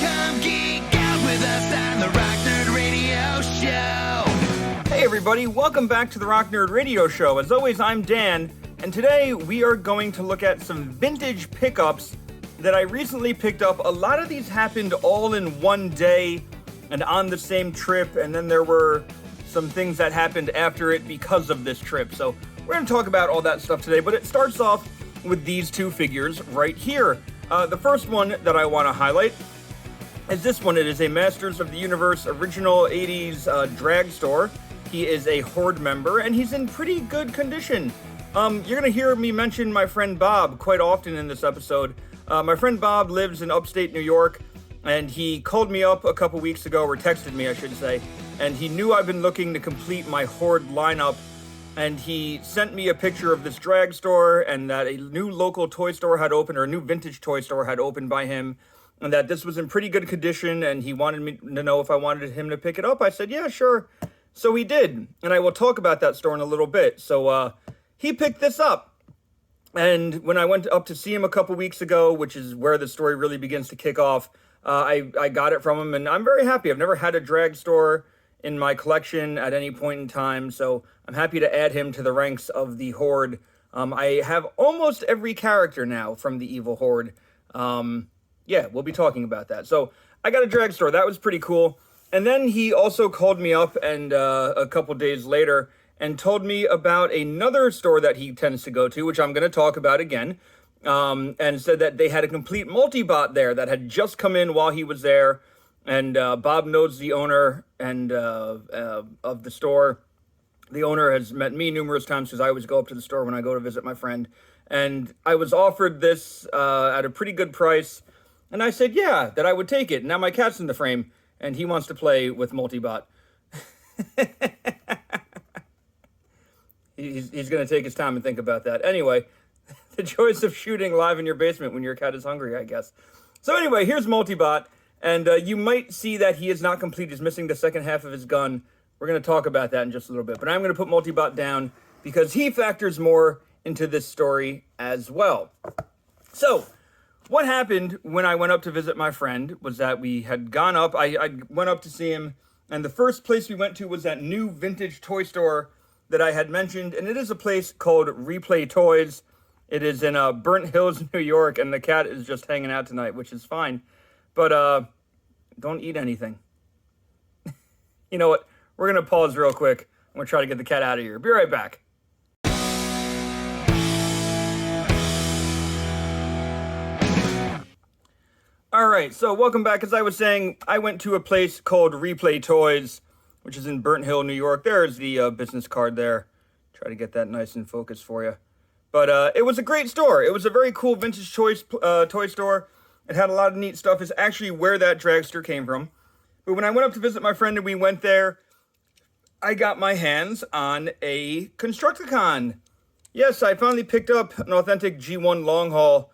Come geek out with us on the Rock Nerd Radio Show. Hey everybody, welcome back to the Rock Nerd Radio Show. As always, I'm Dan, and today we are going to look at some vintage pickups that I recently picked up. A lot of these happened all in one day and on the same trip, and then there were some things that happened after it because of this trip. So we're going to talk about all that stuff today, but it starts off with these two figures right here. The first one that I want to highlight is this one. It is a Masters of the Universe original 80s drag store. He is a Horde member, and he's in pretty good condition. You're going to hear me mention my friend Bob quite often in this episode. My friend Bob lives in upstate New York, and he called me up a couple weeks ago, or texted me, I should say, and he knew I've been looking to complete my Horde lineup, and he sent me a picture of this drag store, and that a new local toy store had opened, or a new vintage toy store had opened by him, and that this was in pretty good condition, and he wanted me to know if I wanted him to pick it up. I said, yeah, sure. So he did, and I will talk about that store in a little bit. So he picked this up, and when I went up to see him a couple weeks ago, which is where the story really begins to kick off, I got it from him, and I'm very happy. I've never had a drag store in my collection at any point in time, so I'm happy to add him to the ranks of the Horde. I have almost every character now from the Evil Horde. Yeah, we'll be talking about that. So I got a drag store. That was pretty cool. And then he also called me up and a couple days later and told me about another store that he tends to go to, which I'm going to talk about again, and said that they had a complete Multibot there that had just come in while he was there. And Bob knows the owner and of the store. The owner has met me numerous times because I always go up to the store when I go to visit my friend. And I was offered this at a pretty good price. And I said, yeah, that I would take it. Now my cat's in the frame, and he wants to play with Multibot. He's going to take his time and think about that. Anyway, the joys of shooting live in your basement when your cat is hungry, I guess. So anyway, here's Multibot. And you might see that he is not complete. He's missing the second half of his gun. We're going to talk about that in just a little bit. But I'm going to put Multibot down because he factors more into this story as well. So, what happened when I went up to visit my friend was that we had gone up. I went up to see him. And the first place we went to was that new vintage toy store that I had mentioned. And it is a place called Replay Toys. It is in Burnt Hills, New York. And the cat is just hanging out tonight, which is fine. But don't eat anything. You know what? We're going to pause real quick. I'm going to try to get the cat out of here. Be right back. All right, so welcome back. As I was saying, I went to a place called Replay Toys, which is in Burnt Hill, New York. There's the business card there. Try to get that nice in focus for you. But it was a great store. It was a very cool vintage toy store. It had a lot of neat stuff. It's actually where that dragster came from. But when I went up to visit my friend and we went there, I got my hands on a Constructicon. Yes, I finally picked up an authentic G1 long haul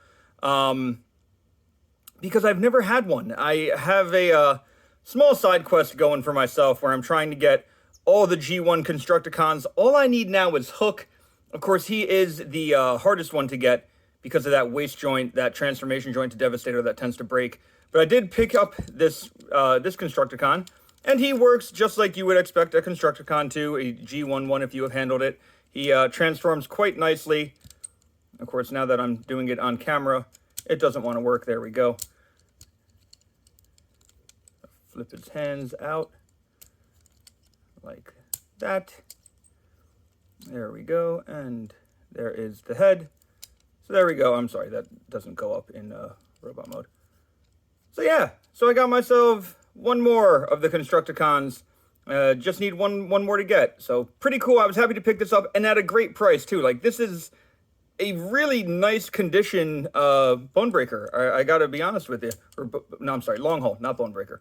because I've never had one. I have a small side quest going for myself where I'm trying to get all the G1 Constructicons. All I need now is Hook. Of course, he is the hardest one to get because of that waist joint, that transformation joint to Devastator that tends to break. But I did pick up this this Constructicon, and he works just like you would expect a Constructicon to, a G1 if you have handled it. He transforms quite nicely. Of course, now that I'm doing it on camera, it doesn't want to work. There we go. Flip his hands out like that. There we go, and there is the head. So there we go. I'm sorry, that doesn't go up in robot mode. So yeah, so I got myself one more of the Constructicons. Just need one more to get. So pretty cool. I was happy to pick this up, and at a great price too. Like, this is a really nice condition Bonebreaker. I gotta be honest with you. No, I'm sorry, Long Haul, not Bonebreaker.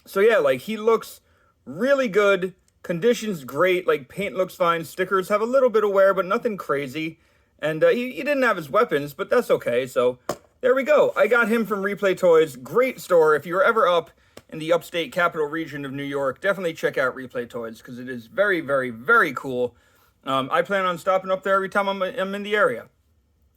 So yeah, like, he looks really good. Condition's great. Like, paint looks fine. Stickers have a little bit of wear, but nothing crazy. And he didn't have his weapons, but that's okay. So there we go. I got him from Replay Toys. Great store. If you're ever up in the upstate capital region of New York, definitely check out Replay Toys because it is very, very, very cool. I plan on stopping up there every time I'm in the area.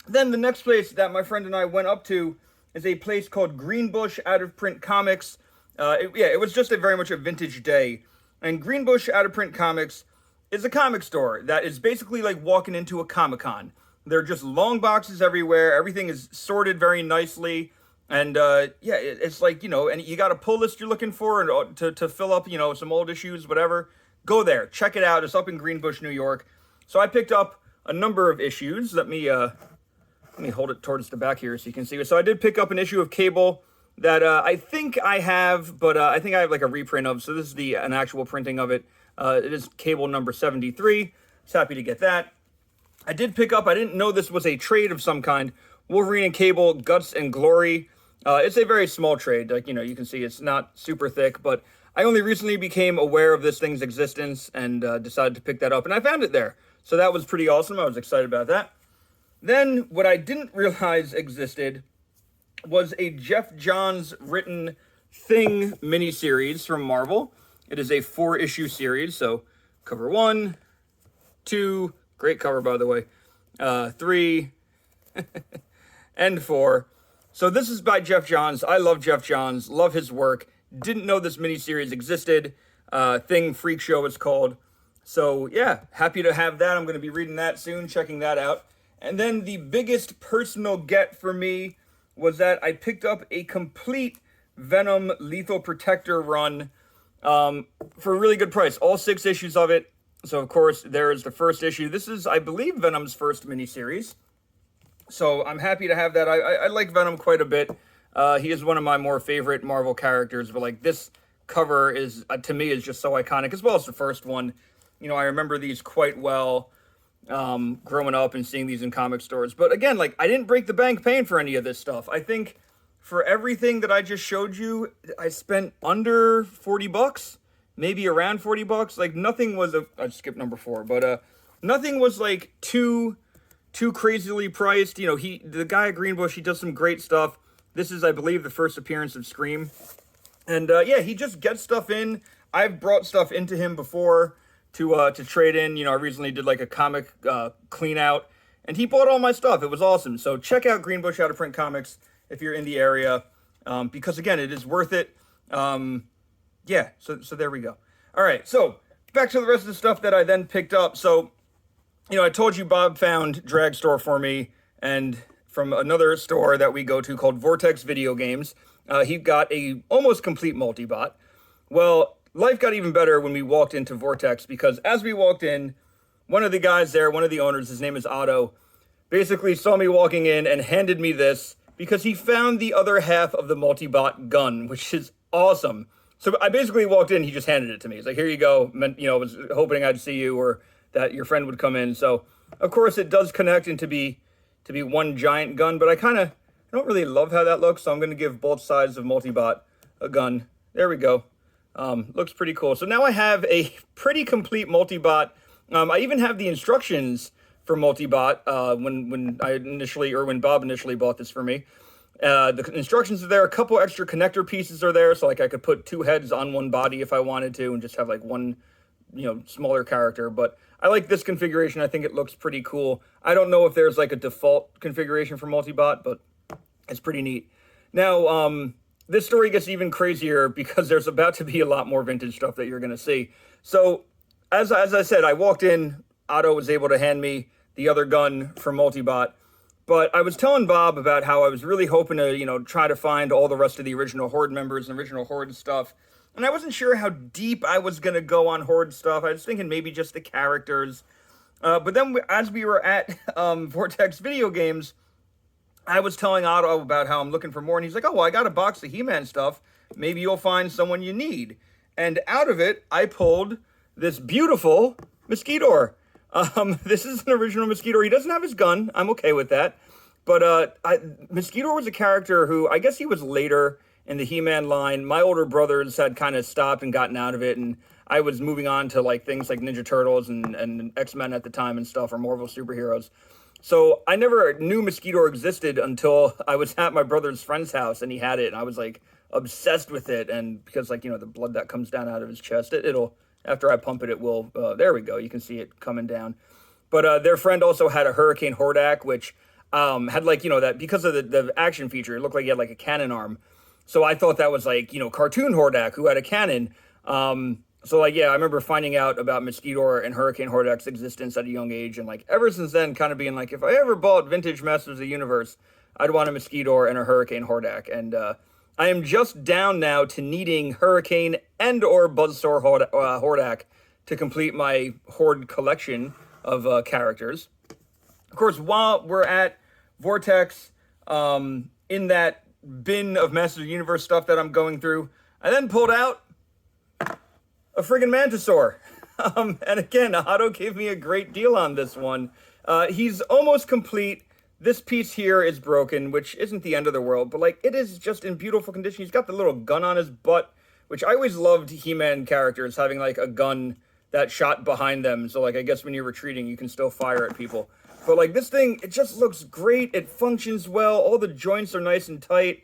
Then the next place that my friend and I went up to is a place called Greenbush Out of Print Comics. It was just very much a vintage day. And Greenbush Out of Print Comics is a comic store that is basically like walking into a Comic-Con. There are just long boxes everywhere. Everything is sorted very nicely. And it's like, and you got a pull list you're looking for and to fill up, some old issues, whatever. Go there. Check it out. It's up in Greenbush, New York. So I picked up a number of issues. Let me hold it towards the back here so you can see it. So I did pick up an issue of Cable that I think I have, but I think I have like a reprint of. So this is an actual printing of it. It is Cable number 73. Was happy to get that. I did pick up, I didn't know this was a trade of some kind, Wolverine and Cable, Guts and Glory. It's a very small trade. Like, you can see it's not super thick, but I only recently became aware of this thing's existence and decided to pick that up, and I found it there. So that was pretty awesome. I was excited about that. Then what I didn't realize existed was a Jeff Johns written Thing miniseries from Marvel. It is a 4-issue series, so cover 1, 2, great cover by the way, 3, and 4. So this is by Jeff Johns. I love Jeff Johns, love his work. Didn't know this miniseries existed. Thing Freak Show it's called. So yeah, happy to have that. I'm going to be reading that soon, checking that out. And then the biggest personal get for me was that I picked up a complete Venom Lethal Protector run for a really good price. All 6 issues of it. So of course, there is the first issue. This is, I believe, Venom's first miniseries. So I'm happy to have that. I like Venom quite a bit. He is one of my more favorite Marvel characters, but like this cover is, to me, is just so iconic, as well as the first one. I remember these quite well growing up and seeing these in comic stores. But again, like, I didn't break the bank paying for any of this stuff. I think for everything that I just showed you, I spent under 40 bucks, maybe around 40 bucks. Like, nothing was, I skipped number 4, but nothing was like too crazily priced. The guy at Greenbush, he does some great stuff. This is, I believe, the first appearance of Scream. And he just gets stuff in. I've brought stuff into him before to trade in. I recently did like a comic clean out, and he bought all my stuff. It was awesome. So check out Greenbush Out of Print Comics if you're in the area, because again, it is worth it. So there we go. All right, so back to the rest of the stuff that I then picked up. So, I told you Bob found Drag Store for me, and from another store that we go to called Vortex Video Games, he got a almost complete Multibot. Well, life got even better when we walked into Vortex, because as we walked in, one of the guys there, one of the owners, his name is Otto, basically saw me walking in and handed me this because he found the other half of the Multibot gun, which is awesome. So I basically walked in, he just handed it to me. He's like, here you go. Was hoping I'd see you or that your friend would come in. So, of course, it does connect into be one giant gun, but I don't really love how that looks, so I'm going to give both sides of Multibot a gun. There we go. Looks pretty cool. So now I have a pretty complete Multibot. I even have the instructions for Multibot when Bob initially bought this for me. The instructions are there. A couple extra connector pieces are there, so like I could put 2 heads on one body if I wanted to and just have like one, smaller character. But I like this configuration. I think it looks pretty cool. I don't know if there's like a default configuration for Multibot, but it's pretty neat. Now, this story gets even crazier because there's about to be a lot more vintage stuff that you're going to see. So, as I said, I walked in, Otto was able to hand me the other gun from Multibot, but I was telling Bob about how I was really hoping to, try to find all the rest of the original Horde members and original Horde stuff, and I wasn't sure how deep I was going to go on Horde stuff. I was thinking maybe just the characters, but then as we were at Vortex Video Games, I was telling Otto about how I'm looking for more, and he's like, oh, well, I got a box of He-Man stuff. Maybe you'll find someone you need. And out of it, I pulled this beautiful Mosquito. This is an original Mosquito. He doesn't have his gun. I'm okay with that. But Mosquito was a character who, I guess he was later in the He-Man line. My older brothers had kind of stopped and gotten out of it, and I was moving on to like things like Ninja Turtles and X-Men at the time and stuff, or Marvel superheroes. So I never knew Mosquito existed until I was at my brother's friend's house and he had it, and I was like obsessed with it. And because the blood that comes down out of his chest, it'll after I pump it, it will. There we go. You can see it coming down. But their friend also had a Hurricane Hordak, which had like, that because of the action feature, it looked like he had like a cannon arm. So I thought that was like, cartoon Hordak who had a cannon. So like, yeah, I remember finding out about Mosquito and Hurricane Hordak's existence at a young age. And like, ever since then, kind of being like, if I ever bought vintage Masters of the Universe, I'd want a Mosquito and a Hurricane Hordak. And I am just down now to needing Hurricane and or Buzzsaw Hordak to complete my Horde collection of characters. Of course, while we're at Vortex, in that bin of Masters of the Universe stuff that I'm going through, I then pulled out a friggin' Mantosaur. And again, Otto gave me a great deal on this one. He's almost complete. This piece here is broken, which isn't the end of the world, but like, it is just in beautiful condition. He's got the little gun on his butt, which I always loved He-Man characters having like a gun that shot behind them. So like, I guess when you're retreating, you can still fire at people. But like, this thing, it just looks great. It functions well. All the joints are nice and tight.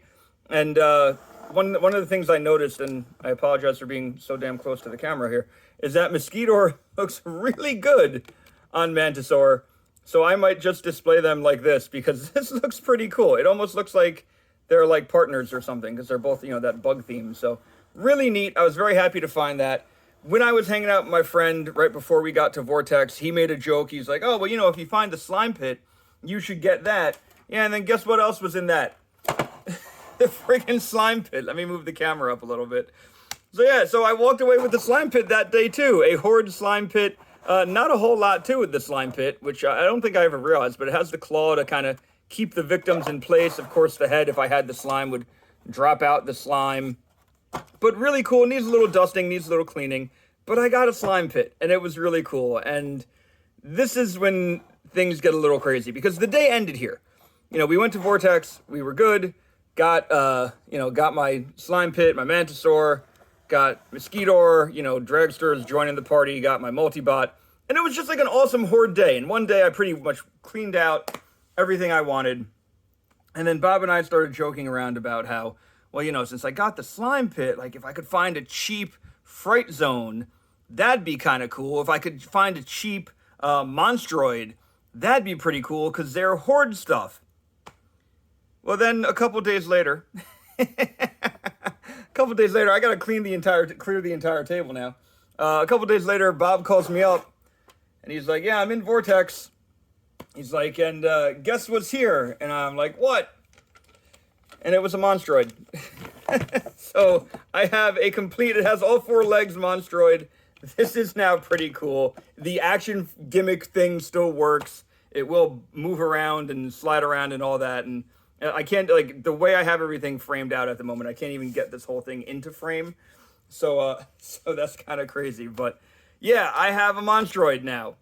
And one of the things I noticed, and I apologize for being so damn close to the camera here, is that Mosquito looks really good on Mantosaur. So I might just display them like this, because this looks pretty cool. It almost looks like they're like partners or something, because they're both, that bug theme. So really neat. I was very happy to find that. When I was hanging out with my friend right before we got to Vortex, he made a joke. He's like, oh, well, if you find the slime pit, you should get that. Yeah, and then guess what else was in that? The friggin' slime pit. Let me move the camera up a little bit. So yeah, so I walked away with the slime pit that day too. A Horde slime pit. Not a whole lot to with the slime pit, which I don't think I ever realized, but it has the claw to kind of keep the victims in place. Of course, the head, if I had the slime, would drop out the slime. But really cool. Needs a little dusting, needs a little cleaning. But I got a slime pit, and it was really cool. And this is when things get a little crazy, because the day ended here. We went to Vortex, we were good, got my slime pit, my Mantosaur, got Mosquito, Dragsters joining the party, got my Multibot, and it was just like an awesome Horde day. And one day I pretty much cleaned out everything I wanted. And then Bob and I started joking around about how, well, since I got the slime pit, like if I could find a cheap Fright Zone, that'd be kind of cool. If I could find a cheap Monstroid, that'd be pretty cool, because they're Horde stuff. Well, then a couple days later, I gotta clear the entire table now. A couple days later, Bob calls me up, and he's like, yeah, I'm in Vortex. He's like, and guess what's here? And I'm like, what? And it was a Monstroid. So I have a complete, it has all 4 legs Monstroid. This is now pretty cool. The action gimmick thing still works. It will move around and slide around and all that, and I can't, like, the way I have everything framed out at the moment, I can't even get this whole thing into frame. So that's kind of crazy. But yeah, I have a Monstroid now.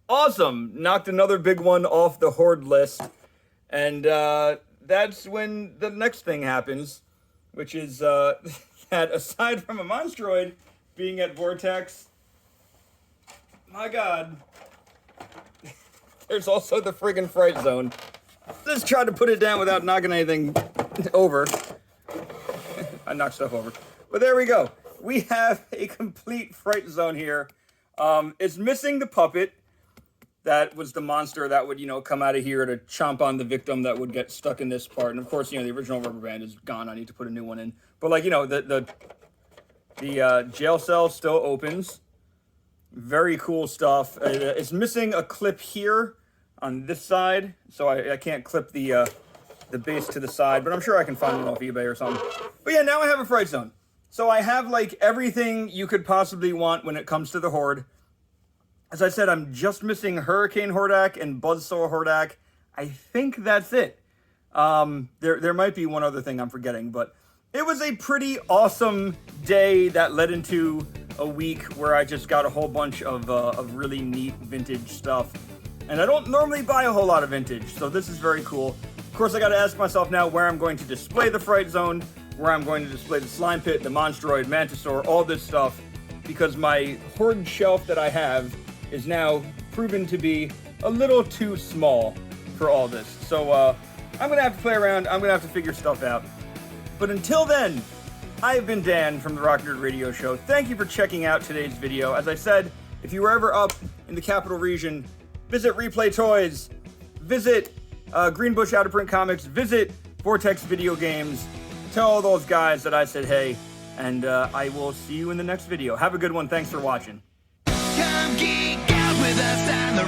Awesome. Knocked another big one off the Horde list. And that's when the next thing happens, which is that aside from a Monstroid being at Vortex, my God, there's also the friggin' Fright Zone. Let's try to put it down without knocking anything over. I knocked stuff over. But there we go. We have a complete Fright Zone here. It's missing the puppet. That was the monster that would, come out of here to chomp on the victim that would get stuck in this part. And of course, the original rubber band is gone. I need to put a new one in. But like, the jail cell still opens. Very cool stuff. It's missing a clip here on this side, so I can't clip the base to the side, but I'm sure I can find one off eBay or something. But yeah, now I have a Fright Zone. So I have like everything you could possibly want when it comes to the Horde. As I said, I'm just missing Hurricane Hordak and Buzzsaw Hordak. I think that's it. There might be one other thing I'm forgetting, but it was a pretty awesome day that led into a week where I just got a whole bunch of really neat vintage stuff. And I don't normally buy a whole lot of vintage, so this is very cool. Of course, I gotta ask myself now where I'm going to display the Fright Zone, where I'm going to display the Slime Pit, the Monstroid, Mantosaur, all this stuff, because my Horde shelf that I have is now proven to be a little too small for all this. So I'm gonna have to play around, I'm gonna have to figure stuff out. But until then, I have been Dan from the Rock Nerd Radio Show. Thank you for checking out today's video. As I said, if you were ever up in the capital region, visit Replay Toys, visit Greenbush Out of Print Comics. Visit Vortex Video Games. Tell all those guys that I said hey, and I will see you in the next video. Have a good one. Thanks for watching. Come geek out with us and the